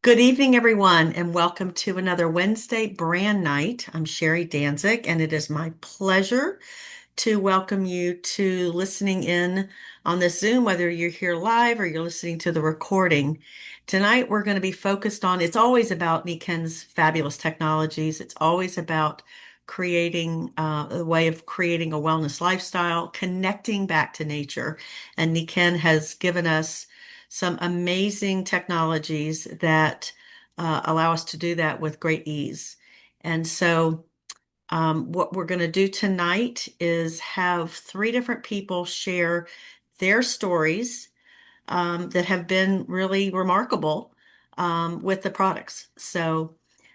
Good evening, everyone, and welcome to another Wednesday brand night. I'm Sherry Danzig, and it is my pleasure to welcome you to listening in on this Zoom, whether you're here live or you're listening to the recording. Tonight, we're going to be focused on, it's always about Nikken's fabulous technologies. It's always about creating a way of creating a wellness lifestyle, connecting back to nature. And Nikken has given us some amazing technologies that allow us to do that with great ease. And so, what we're going to do tonight is have three different people share their stories that have been really remarkable with the products. So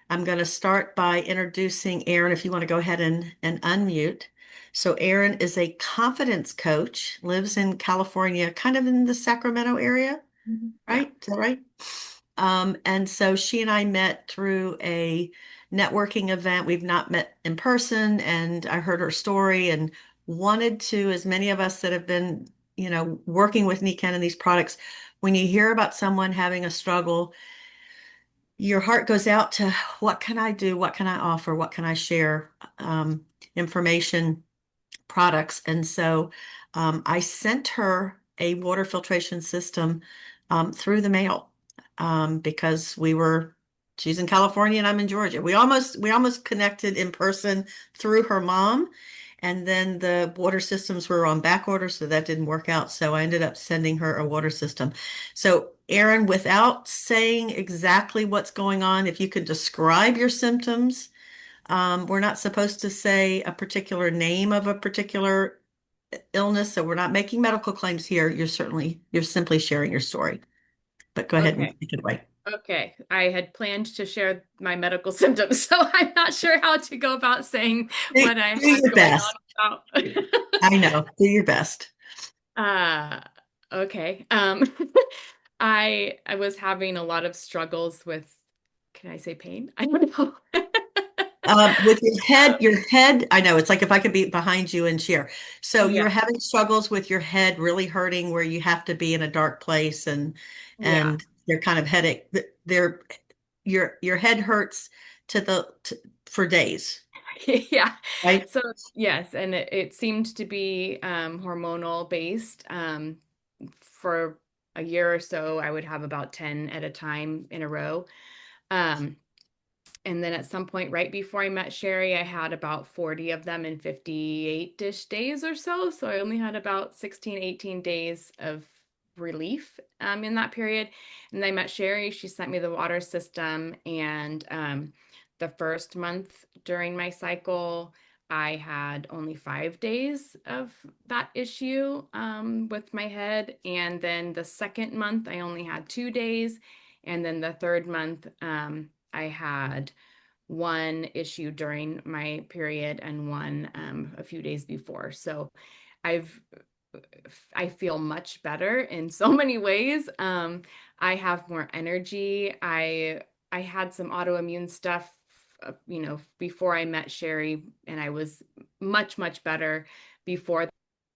I'm going to start by introducing Aaron, if you want to go ahead and unmute. So Aaron is a confidence coach, lives in California, kind of in the Sacramento area, Mhm. Yeah. right? Is that right? And so she and I met through a networking event. We've not met in person, and I heard her story and wanted to, as many of us that have been, working with Nikken and these products, when you hear about someone having a struggle, your heart goes out to what can I do? What can I offer? What can I share? Information products. And so I sent her a water filtration system through the mail because she's in California and I'm in Georgia. We almost connected in person through her mom. And then the water systems were on back order, so that didn't work out. So I ended up sending her a water system. So, Erin, without saying exactly what's going on, if you could describe your symptoms, we're not supposed to say a particular name of a particular illness, so we're not making medical claims here. You're simply sharing your story. But go ahead and Okay. take it away. Okay. I had planned to share my medical symptoms, so I'm not sure how to go about saying Do, what I do have your going best. on about. I know. Do your best. Uh, okay. I was having a lot of struggles with, can I say pain? I don't know. With your head, I know it's like if I could be behind you and cheer. So Yeah. you're having struggles with your head really hurting where you have to be in a dark place Yeah. and they're kind of headache. They're your head hurts for days, Yeah. right? So yes, and it seemed to be hormonal based. For a year or so, I would have about 10 at a time in a row. Um, and then at some point, right before I met Sherry, I had about 40 of them in 58-ish days or so. So I only had about 16, 18 days of relief in that period. And I met Sherry. She sent me the water system. And the first month during my cycle, I had only 5 days of that issue with my head. And then the second month, I only had 2 days. And then the third month, I had one issue during my period and one a few days before. So I've I feel much better in so many ways. I have more energy. I had some autoimmune stuff, before I met Sherry, and I was much better before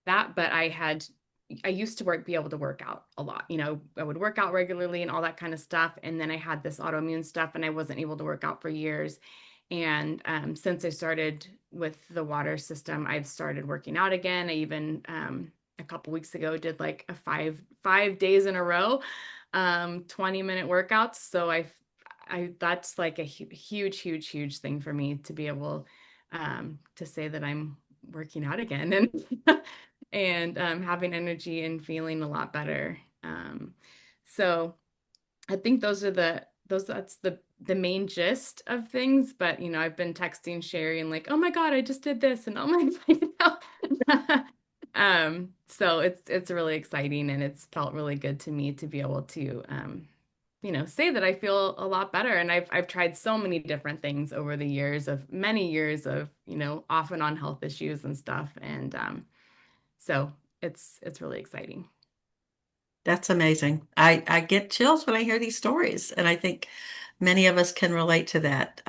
that. But I used to be able to work out a lot. I would work out regularly and all that kind of stuff. And then I had this autoimmune stuff and I wasn't able to work out for years. And since I started with the water system, I've started working out again. I even a couple weeks ago did like a five days in a row, 20-minute workouts. So I that's like a huge thing for me to be able to say that I'm working out again and and having energy and feeling a lot better. So I think that's the main gist of things. But I've been texting Sherry and like, oh my God, I just did this, and oh my God, so it's really exciting, and it's felt really good to me to be able to say that I feel a lot better. And I've tried so many different things over the years of many years of off and on health issues and stuff, and so it's really exciting. That's amazing. I get chills when I hear these stories, and I think many of us can relate to that.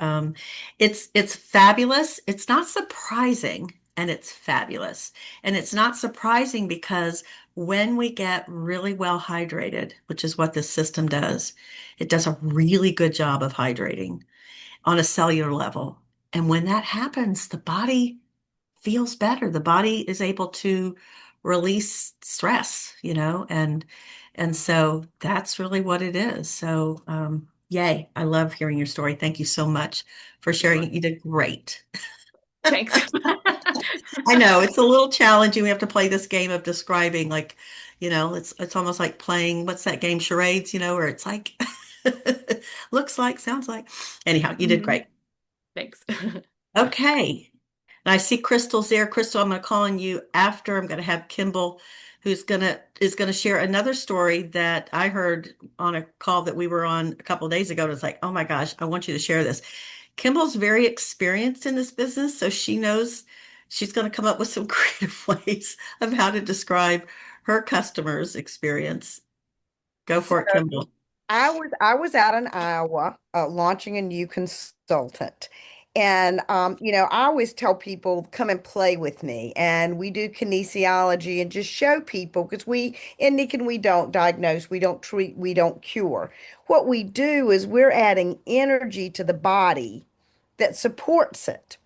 It's fabulous. It's not surprising. and it's fabulous. And it's not surprising because when we get really well hydrated, which is what this system does, it does a really good job of hydrating on a cellular level. And when that happens, the body feels better. The body is able to release stress, and so that's really what it is. So, yay, I love hearing your story. Thank you so much for sharing Sure. it. You did great. Thanks. I know it's a little challenging. We have to play this game of describing, like, it's almost like playing, what's that game, charades, where it's like looks like, sounds like. Anyhow, you did Mhm. great. Thanks. Okay. And I see Crystal's there. Crystal, I'm going to call on you after. I'm going to have Kimball, who's gonna share another story that I heard on a call that we were on a couple of days ago. And it's like, oh my gosh, I want you to share this. Kimball's very experienced in this business, so she knows she's going to come up with some creative ways of how to describe her customers' experience. Go So for it, Kimball. I was out in Iowa launching a new consultant. And I always tell people come and play with me. And we do kinesiology and just show people because we in Nikken we don't diagnose, we don't treat, we don't cure. What we do is we're adding energy to the body that supports it.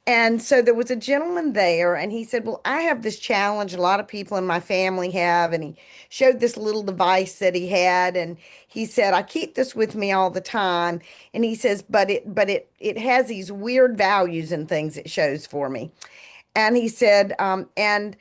And so there was a gentleman there, and he said, well, I have this challenge a lot of people in my family have. And he showed this little device that he had. And he said, I keep this with me all the time. And he says, but it has these weird values and things it shows for me. And he said, and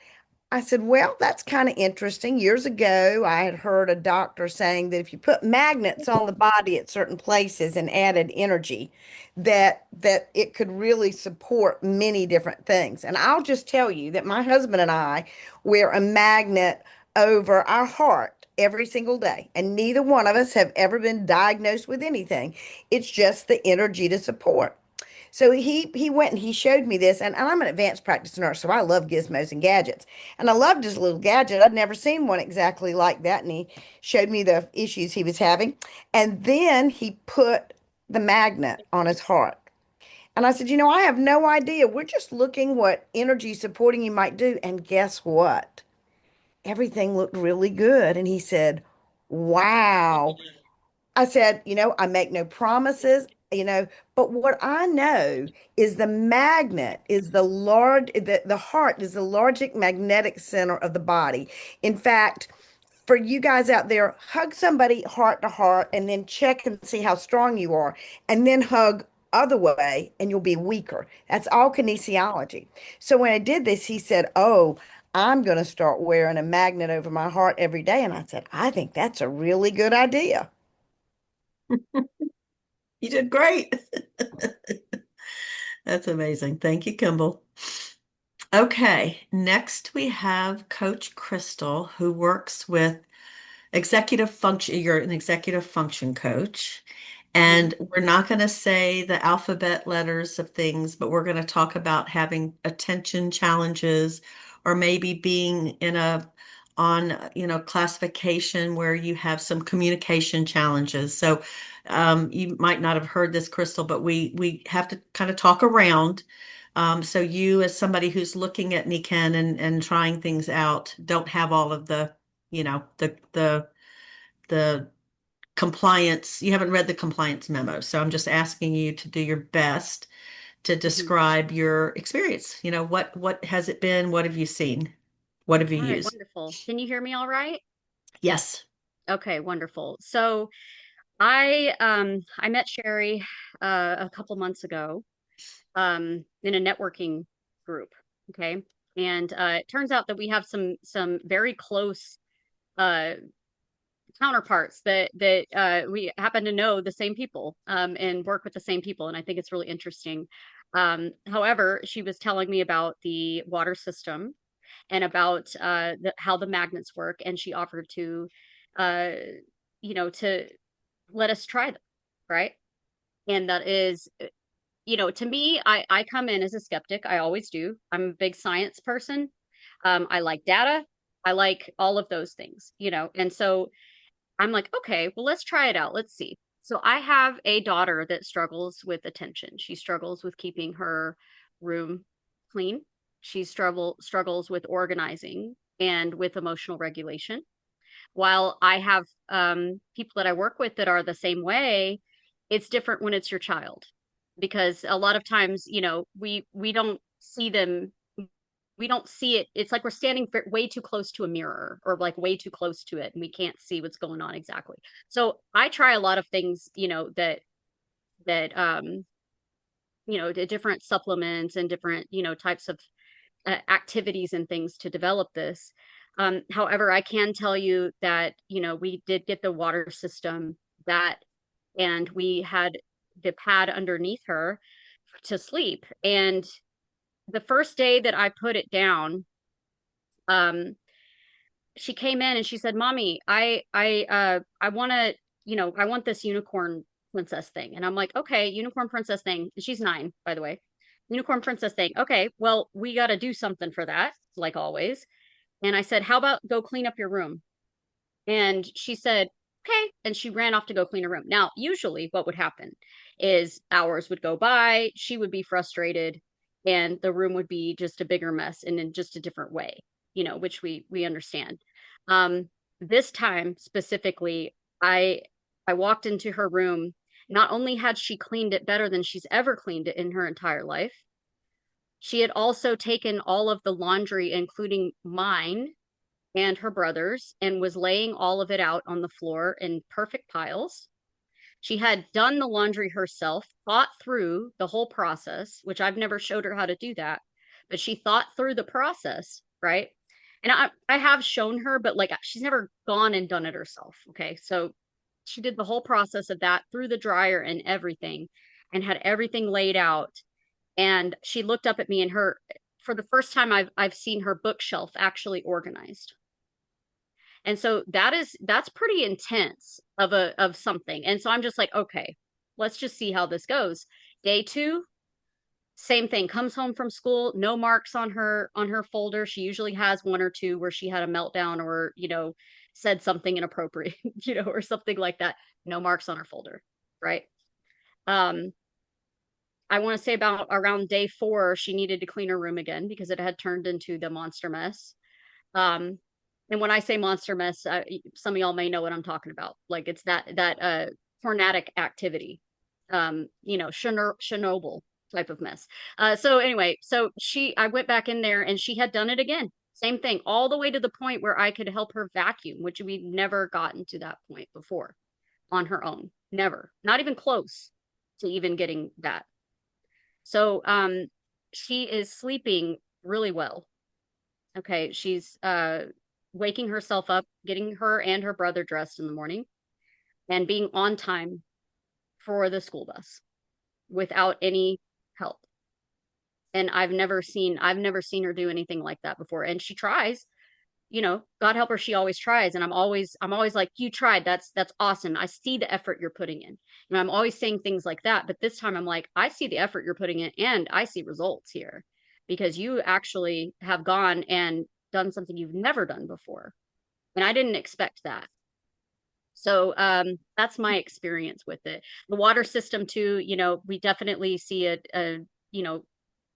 I said, well, that's kind of interesting. Years ago, I had heard a doctor saying that if you put magnets on the body at certain places and added energy, that it could really support many different things. And I'll just tell you that my husband and I wear a magnet over our heart every single day, and neither one of us have ever been diagnosed with anything. It's just the energy to support. So he went and he showed me this, and I'm an advanced practice nurse, so I love gizmos and gadgets. And I loved his little gadget. I'd never seen one exactly like that. And he showed me the issues he was having. And then he put the magnet on his heart. And I said, I have no idea. We're just looking what energy supporting you might do. And guess what? Everything looked really good. And he said, wow. I said, I make no promises, but what I know is the magnet is the heart is the largest magnetic center of the body. In fact, for you guys out there, hug somebody heart to heart and then check and see how strong you are, and then hug other way and you'll be weaker. That's all kinesiology. So when I did this, he said, oh, I'm going to start wearing a magnet over my heart every day. And I said, I think that's a really good idea. You did great. That's amazing. Thank you, Kimball. Okay, next we have Coach Crystal, who works with executive function. You're an executive function coach. Mhm. And we're not going to say the alphabet letters of things, but we're going to talk about having attention challenges or maybe being classification where you have some communication challenges. So you might not have heard this, Crystal, but we have to kind of talk around. So you, as somebody who's looking at Nikken and trying things out, don't have all of the compliance. You haven't read the compliance memo. So I'm just asking you to do your best to Mhm. describe your experience. What has it been? What have you seen? What have you All right, used? wonderful. Can you hear me all right? Yes. Okay, wonderful. So I met Sherry a couple months ago in a networking group. Okay. And it turns out that we have some very close uh counterparts that we happen to know the same people and work with the same people. And I think it's really interesting. However, she was telling me about the water system and about how the magnets work, and she offered uh, to let us try them, right? And that is, to me, I come in as a skeptic. I always do. I'm a big science person. I like data. I like all of those things, and so I'm like, okay, well, let's try it out. Let's see. So I have a daughter that struggles with attention. She struggles with keeping her room clean. She struggles with organizing and with emotional regulation. While I have people that I work with that are the same way, it's different when it's your child because a lot of times, we don't see them. We don't see it. It's like we're standing way too close to a mirror or like way too close to it and we can't see what's going on exactly. So I try a lot of things, that the different supplements and different, types of activities and things to develop this. However, I can tell you that, we did get the water system that, and we had the pad underneath her to sleep. And the first day that I put it down, um, she came in and she said, "Mommy, I want to, I want this unicorn princess thing." And I'm like, "Okay, unicorn princess thing." And she's 9, by the way. Unicorn princess thing. Okay, well, we got to do something for that, like always. And I said, "How about go clean up your room?" And she said, "Okay." And she ran off to go clean her room. Now, usually what would happen is hours would go by, she would be frustrated, and the room would be just a bigger mess and in just a different way, which we understand. Um, this time specifically, I walked into her room. Not only had she cleaned it better than she's ever cleaned it in her entire life, she had also taken all of the laundry, including mine and her brother's, and was laying all of it out on the floor in perfect piles. She had done the laundry herself, thought through the whole process, which I've never showed her how to do that, but she thought through the process, right? And I have shown her, but like she's never gone and done it herself. Okay. So she did the whole process of that through the dryer and everything and had everything laid out. And she looked up at me and for the first time I've seen her bookshelf actually organized. And so that's pretty intense of something. And so I'm just like, okay, let's just see how this goes. Day 2, same thing. Comes home from school, no marks on her folder. She usually has one or two where she had a meltdown or, said something inappropriate, or something like that. No marks on her folder, right? Um, I want to say about around day 4, she needed to clean her room again because it had turned into the monster mess. Um, and when I say monster mess, some of y'all may know what I'm talking about. Like it's that tornadic activity, Chernobyl type of mess. So anyway, I went back in there and she had done it again. Same thing, all the way to the point where I could help her vacuum, which we'd never gotten to that point before on her own. Never, not even close to even getting that. So she is sleeping really well. Okay, she's waking herself up, getting her and her brother dressed in the morning, and being on time for the school bus without any help. And I've never seen her do anything like that before. And she tries, God help her, she always tries. And I'm always like, "You tried. That's awesome. I see the effort you're putting in." I'm always saying things like that. But this time I'm like, I see the effort you're putting in and I see results here because you actually have gone and done something you've never done before. And I didn't expect that. So that's my experience with it. The water system too, we definitely see you know,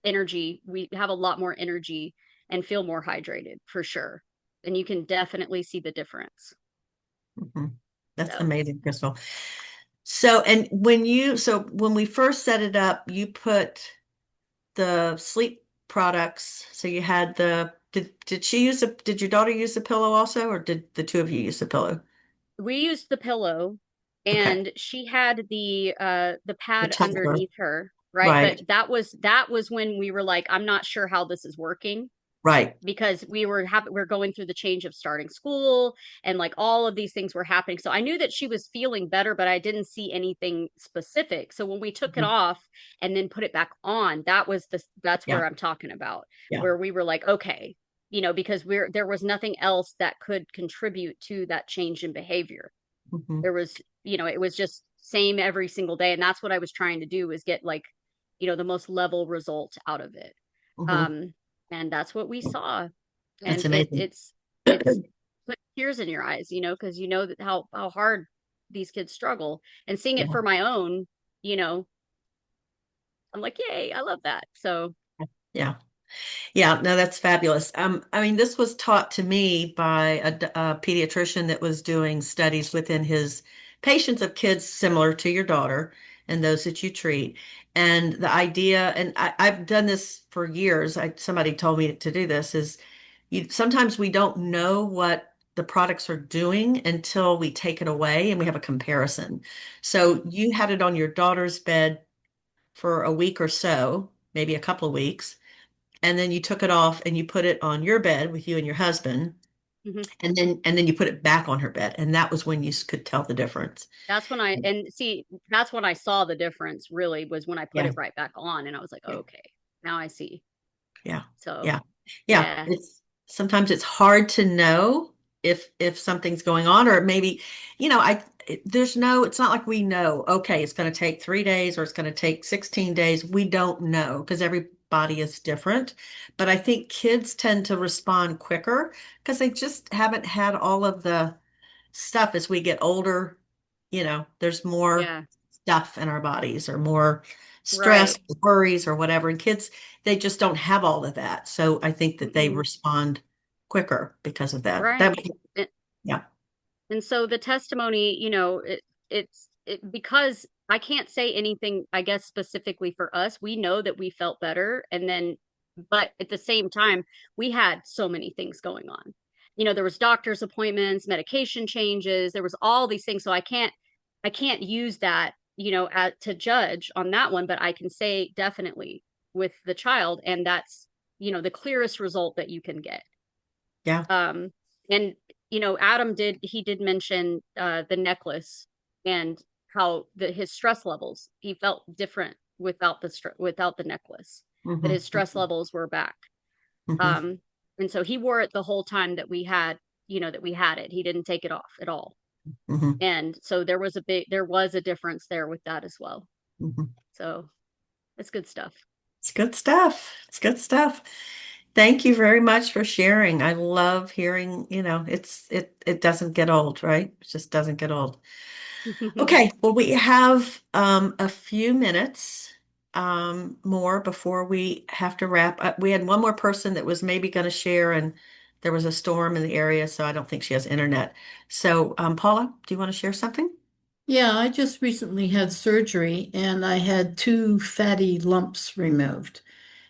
energy. We have a lot more energy and feel more hydrated for sure. And you can definitely see the difference. Mhm. That's So amazing, Crystal. So when we first set it up, you put the sleep products. So you had did your daughter use the pillow also, or did the two of you use the pillow? we used the pillow Okay. and she had the The pad tumbler. underneath her, right? But Right. that was when we were like, I'm not sure how this is working Right. because we're going through the change of starting school and like all of these things were happening. So I knew that she was feeling better, but I didn't see anything specific. So when we took it Mhm. off and then put it back on, that's Yeah. where I'm talking about, Yeah. where we were like, okay, because there was nothing else that could contribute to that change in behavior. Hmm. There was, it was just same every single day. And that's what I was trying to do is get like, the most level result out of it. Hmm. Um, and that's what we saw. That's And amazing. it's put tears in your eyes, because you know that how hard these kids struggle. And seeing it Yeah. for my own, you know, I'm like, yay, I love that. So Yeah. Yeah, no, that's fabulous. I mean, this was taught to me by a pediatrician that was doing studies within his patients of kids similar to your daughter and those that you treat. And the idea, and I've done this for years. Somebody told me to do this, is sometimes we don't know what the products are doing until we take it away and we have a comparison. So you had it on your daughter's bed for a week or so, maybe a couple of weeks, and then you took it off and you put it on your bed with you and your husband, Mhm. and then you put it back on her bed, and that was when you could tell the difference. That's when and see, that's when I saw the difference really was when I put Yeah, it right back on and I was like, yeah, okay, now I see. yeah, So, yeah, yeah. yeah, It's sometimes it's hard to know if something's going on, or maybe, there's no, it's not like we know, okay, it's going to take 3 days or it's going to take 16 days. We don't know because everybody is different. But I think kids tend to respond quicker because they just haven't had all of the stuff as we get older. There's more yeah, stuff in our bodies or more stress, right. worries, or whatever. And kids, they just don't have all of that. So I think that they Mhm. respond quicker because of that. Right. Yeah, And so the testimony, because I can't say anything, I guess, specifically for us. We know that we felt better. And then, but at the same time, we had so many things going on. There was doctor's appointments, medication changes, there was all these things. So I can't use that, to judge on that one, but I can say definitely with the child, and that's, the clearest result that you can get. yeah. Um, and Adam did mention the necklace and how his stress levels, he felt different without the necklace, that Hmm. his stress levels were back. Hmm. Um, and so he wore it the whole time that we had it. He didn't take it off at all. Hmm. And so there was a difference there with that as well. Hmm. So it's good stuff. It's good stuff. It's good stuff. Thank you very much for sharing. I love hearing, it doesn't get old, right? It just doesn't get old. Okay, well, we have a few minutes more before we have to wrap up. We had one more person that was maybe going to share, and there was a storm in the area, so I don't think she has internet. So, Paula, do you want to share something? Yeah, I just recently had surgery and I had two fatty lumps removed.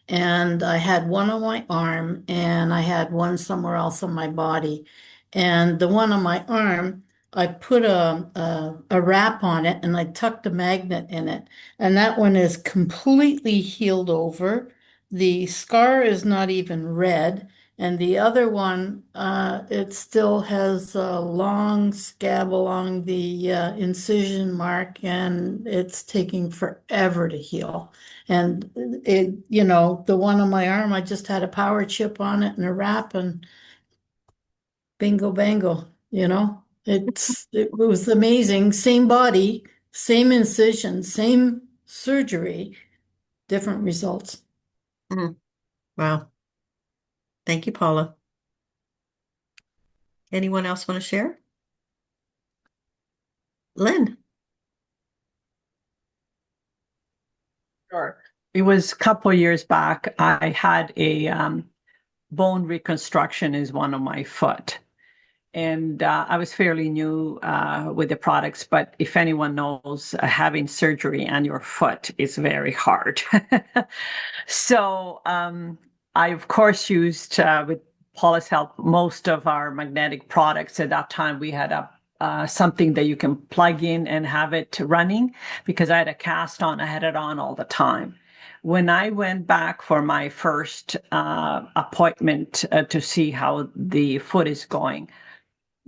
And I had one on my arm and I had one somewhere else on my body. And the one on my arm, I put a wrap on it and I tucked a magnet in it. And that one is completely healed over. The scar is not even red. And the other one, it still has a long scab along the incision mark, and it's taking forever to heal. And the one on my arm, I just had a power chip on it and a wrap, and bingo bango, it was amazing. Same body, same incision, same surgery, different results. Mhm. Wow. Thank you, Paula. Anyone else want to share? Lynn. Sure. It was a couple of years back. I had a bone reconstruction is one of my foot. And I was fairly new with the products, but if anyone knows, having surgery on your foot is very hard. So I, of course, used with Paula's help most of our magnetic products. At that time, we had a something that you can plug in and have it running because I had a cast on. I had it on all the time. When I went back for my first appointment to see how the foot is going,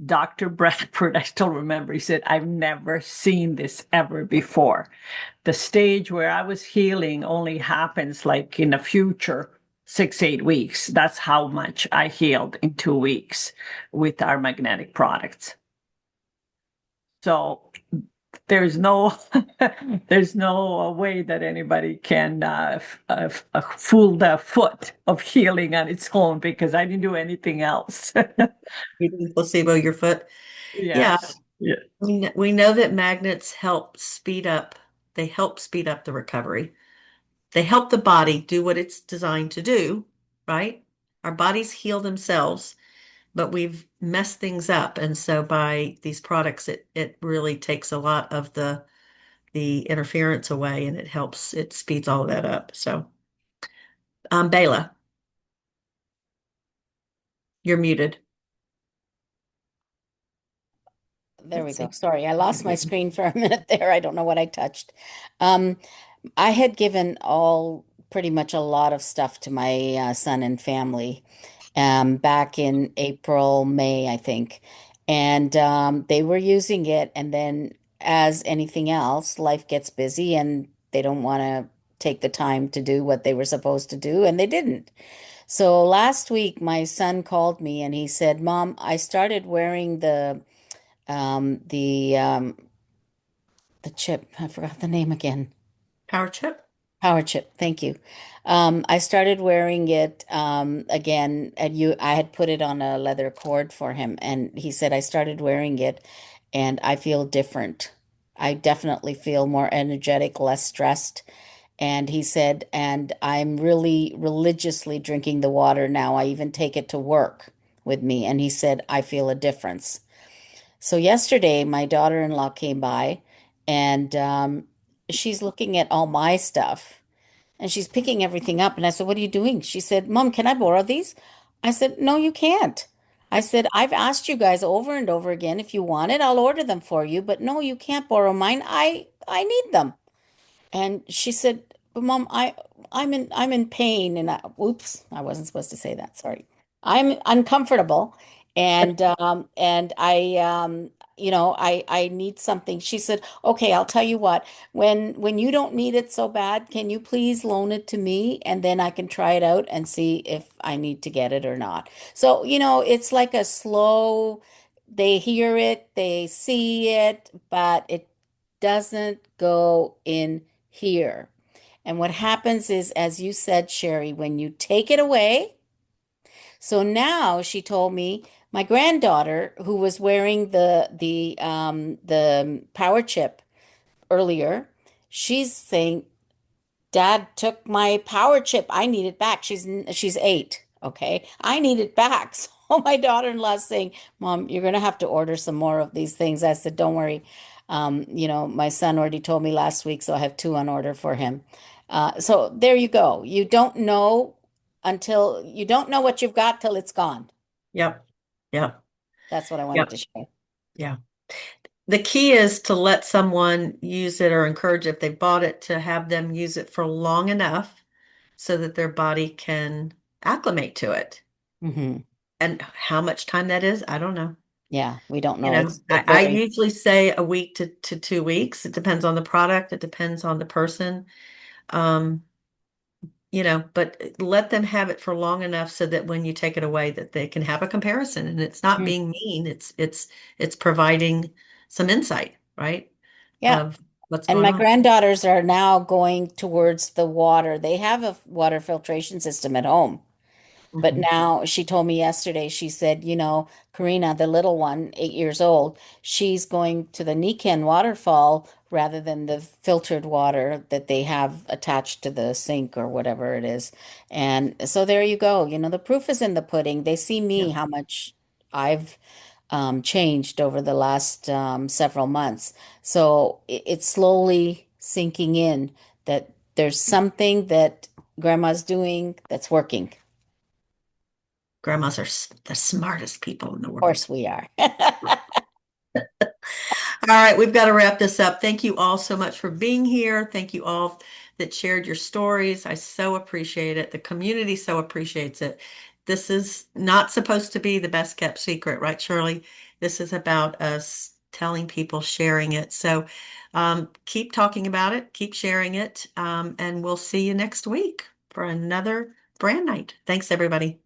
Dr. Bradford, I still remember, he said, I've never seen this ever before. The stage where I was healing only happens like in the future, 6, 8 weeks. That's how much I healed in 2 weeks with our magnetic products. So there's no there's no way that anybody can fool the foot of healing on its own because I didn't do anything else. You didn't placebo your foot. Yeah, Yes. Yeah. we know that magnets they help speed up the recovery. They help the body do what it's designed to do, right? Our bodies heal themselves, but we've messed things up. And so by these products, it really takes a lot of the interference away and it speeds all of that up. So, Bela, you're muted. There we Let's go. see. Sorry, I lost my screen for a minute there. I don't know what I touched. Um, I had given all pretty much a lot of stuff to my son and family back in April, May, I think. And they were using it. And then, as anything else, life gets busy and they don't want to take the time to do what they were supposed to do, and they didn't. So last week, my son called me and he said, Mom, I started wearing um, the um, the chip. I forgot the name again. Power chip. Power chip. Thank you. I started wearing it again, and I had put it on a leather cord for him, and he said I started wearing it, and I feel different. I definitely feel more energetic, less stressed. And he said, and I'm really religiously drinking the water now. I even take it to work with me, and he said I feel a difference. So yesterday, my daughter-in-law came by and she's looking at all my stuff and she's picking everything up. And I said, What are you doing? She said, Mom, can I borrow these? I said, No, you can't. I said, I've asked you guys over and over again. If you want it, I'll order them for you. But no, you can't borrow mine. I need them. And she said, "But Mom, I'm in pain." And oops, I wasn't supposed to say that. Sorry. I'm uncomfortable, and I need something. She said, "Okay, I'll tell you what. When you don't need it so bad, can you please loan it to me, and then I can try it out and see if I need to get it or not." So, it's like a slow. They hear it, they see it, but it doesn't go in here. And what happens is, as you said, Sherry, when you take it away, so now she told me my granddaughter, who was wearing the power chip earlier, she's saying, Dad took my power chip. I need it back. She's 8. Okay. I need it back. So my daughter-in-law's saying, Mom, you're gonna have to order some more of these things. I said, Don't worry. My son already told me last week, so I have 2 on order for him. So there you go. You don't know what you've got till it's gone. Yep. Yep. That's what I wanted Yep. to share. Yeah. The key is to let someone use it or encourage if they bought it to have them use it for long enough so that their body can acclimate to it. Hmm. And how much time that is, I don't know. Yeah, we don't You know. know, It I varies. usually say a week to 2 weeks. It depends on the product. It depends on the person. Um, but let them have it for long enough so that when you take it away, that they can have a comparison. And it's not Mm. being mean. It's providing some insight, right? Yeah. Of what's And going my on. granddaughters are now going towards the water. They have a water filtration system at home. But Mhm. now she told me yesterday, she said, Karina, the little one, 8 years old, she's going to the Nikken waterfall rather than the filtered water that they have attached to the sink or whatever it is. And so there you go. The proof is in the pudding. They see me, Yeah. how much I've changed over the last several months. So it's slowly sinking in that there's something that grandma's doing that's working. Of Grandmas are the smartest people in the world. course we are. All right, we've got to wrap this up. Thank you all so much for being here. Thank you all that shared your stories. I so appreciate it. The community so appreciates it. This is not supposed to be the best kept secret, right, Shirley? This is about us telling people, sharing it. So keep talking about it, keep sharing it, and we'll see you next week for another brand night. Thanks, everybody.